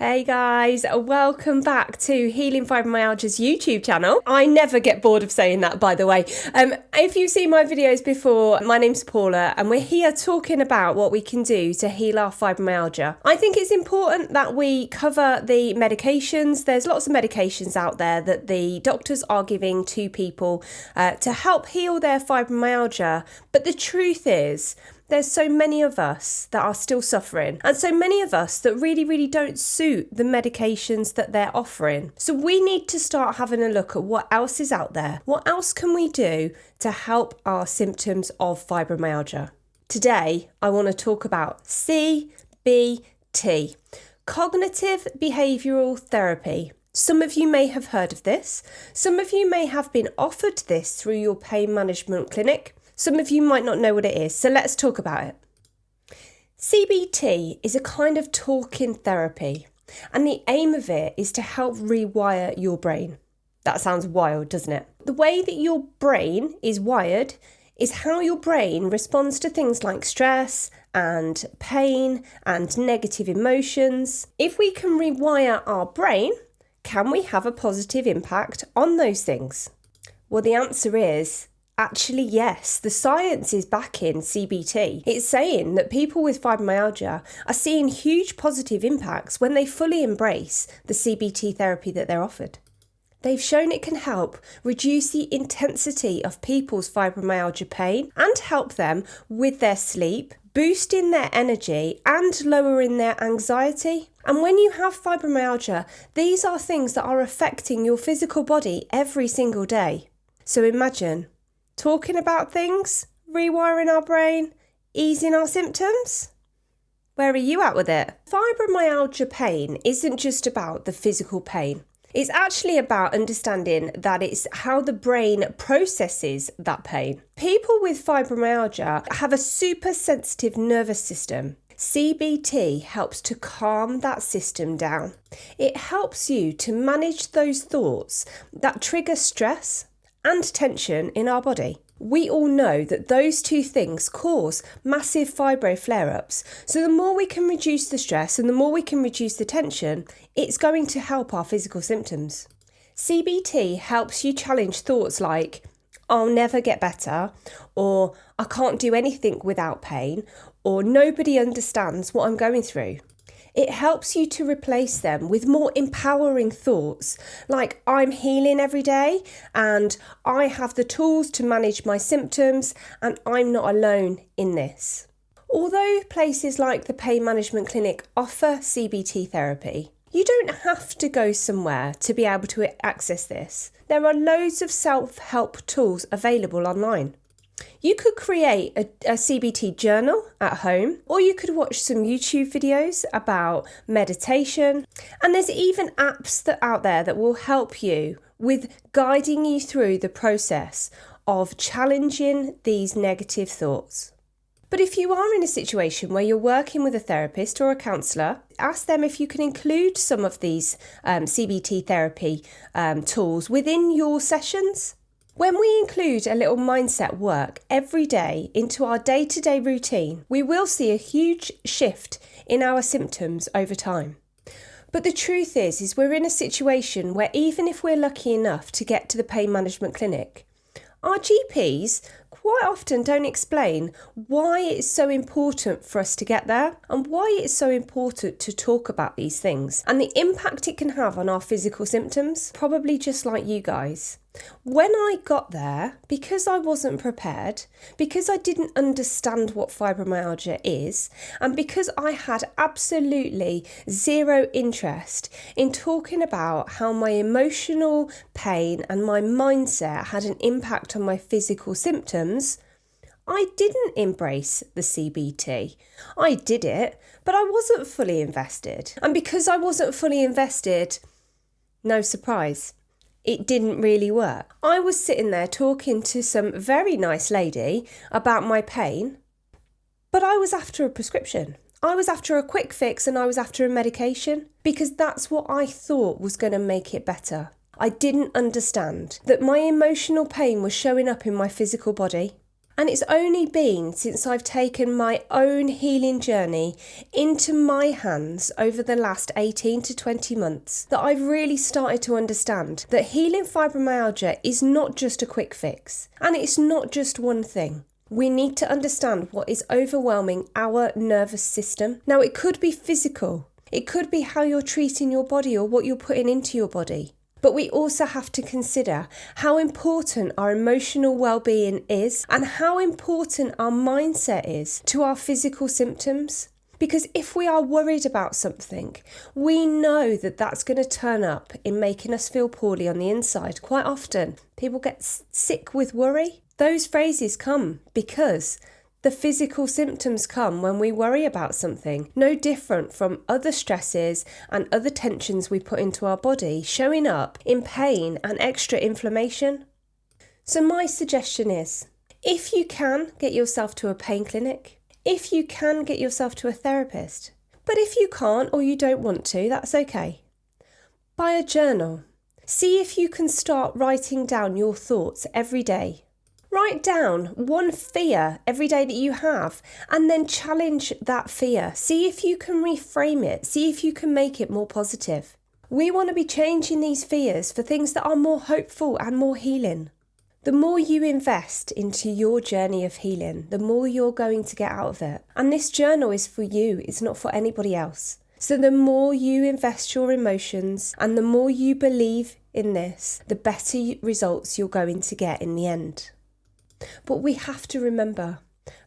Hey guys, welcome back to Healing Fibromyalgia's YouTube channel. I never get bored of saying that, by the way. If you've seen my videos before, my name's Paula and we're here talking about what we can do to heal our fibromyalgia. I think it's important that we cover the medications. There's lots of medications out there that the doctors are giving to people to help heal their fibromyalgia. But the truth is, there's so many of us that are still suffering, and so many of us that really don't suit the medications that they're offering. So we need to start having a look at what else is out there. What else can we do to help our symptoms of fibromyalgia? Today, I want to talk about CBT, Cognitive Behavioural Therapy. Some of you may have heard of this. Some of you may have been offered this through your pain management clinic. Some of you might not know what it is, so let's talk about it. CBT is a kind of talking therapy, and the aim of it is to help rewire your brain. That sounds wild, doesn't it? The way that your brain is wired is how your brain responds to things like stress and pain and negative emotions. If we can rewire our brain, can we have a positive impact on those things? Well, the answer is actually, yes. The science is backing CBT. It's saying that people with fibromyalgia are seeing huge positive impacts when they fully embrace the CBT therapy that they're offered. They've shown it can help reduce the intensity of people's fibromyalgia pain and help them with their sleep, boosting their energy and lowering their anxiety. And when you have fibromyalgia, these are things that are affecting your physical body every single day. So imagine talking about things, rewiring our brain, easing our symptoms. Where are you at with it? Fibromyalgia pain isn't just about the physical pain. It's actually about understanding that it's how the brain processes that pain. People with fibromyalgia have a super sensitive nervous system. CBT helps to calm that system down. It helps you to manage those thoughts that trigger stress and tension in our body. We all know that those two things cause massive fibro flare-ups. So the more we can reduce the stress and the more we can reduce the tension, it's going to help our physical symptoms. CBT helps you challenge thoughts like, I'll never get better, or I can't do anything without pain, or nobody understands what I'm going through. It helps you to replace them with more empowering thoughts like I'm healing every day and I have the tools to manage my symptoms and I'm not alone in this. Although places like the Pain Management Clinic offer CBT therapy, you don't have to go somewhere to be able to access this. There are loads of self-help tools available online. You could create a CBT journal at home, or you could watch some YouTube videos about meditation. And there's even apps out there that will help you with guiding you through the process of challenging these negative thoughts. But if you are in a situation where you're working with a therapist or a counsellor, ask them if you can include some of these CBT therapy tools within your sessions. When we include a little mindset work every day into our day-to-day routine, we will see a huge shift in our symptoms over time. But the truth is we're in a situation where even if we're lucky enough to get to the pain management clinic, our GPs quite often don't explain why it's so important for us to get there and why it's so important to talk about these things and the impact it can have on our physical symptoms, probably just like you guys. When I got there, because I wasn't prepared, because I didn't understand what fibromyalgia is, and because I had absolutely zero interest in talking about how my emotional pain and my mindset had an impact on my physical symptoms, I didn't embrace the CBT. I did it, but I wasn't fully invested. And because I wasn't fully invested, no surprise, it didn't really work. I was sitting there talking to some very nice lady about my pain, but I was after a prescription. I was after a quick fix and I was after a medication because that's what I thought was going to make it better. I didn't understand that my emotional pain was showing up in my physical body. And it's only been since I've taken my own healing journey into my hands over the last 18 to 20 months that I've really started to understand that healing fibromyalgia is not just a quick fix, and it's not just one thing. We need to understand what is overwhelming our nervous system. Now, it could be physical. It could be how you're treating your body or what you're putting into your body. But we also have to consider how important our emotional well-being is and how important our mindset is to our physical symptoms. Because if we are worried about something, we know that that's going to turn up in making us feel poorly on the inside. Quite often, people get sick with worry. Those phrases come because the physical symptoms come when we worry about something, no different from other stresses and other tensions we put into our body showing up in pain and extra inflammation. So my suggestion is, if you can, get yourself to a pain clinic. If you can, get yourself to a therapist. But if you can't or you don't want to, that's okay. Buy a journal. See if you can start writing down your thoughts every day. Write down one fear every day that you have and then challenge that fear. See if you can reframe it. See if you can make it more positive. We want to be changing these fears for things that are more hopeful and more healing. The more you invest into your journey of healing, the more you're going to get out of it. And this journal is for you. It's not for anybody else. So the more you invest your emotions and the more you believe in this, the better results you're going to get in the end. But we have to remember,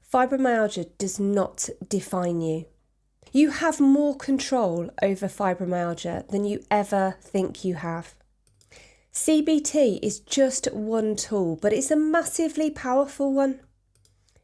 fibromyalgia does not define you. You have more control over fibromyalgia than you ever think you have. CBT is just one tool, but it's a massively powerful one.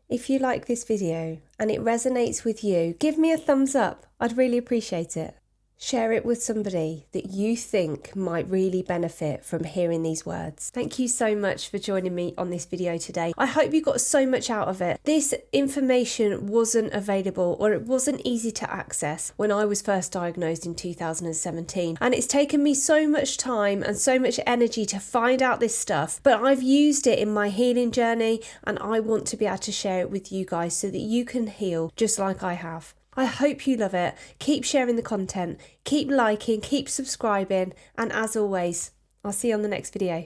If you like this video and it resonates with you, give me a thumbs up. I'd really appreciate it. Share it with somebody that you think might really benefit from hearing these words. Thank you so much for joining me on this video today. I hope you got so much out of it. This information wasn't available or it wasn't easy to access when I was first diagnosed in 2017. And it's taken me so much time and so much energy to find out this stuff, but I've used it in my healing journey and I want to be able to share it with you guys so that you can heal just like I have. I hope you love it. Keep sharing the content, keep liking, keep subscribing, and as always, I'll see you on the next video.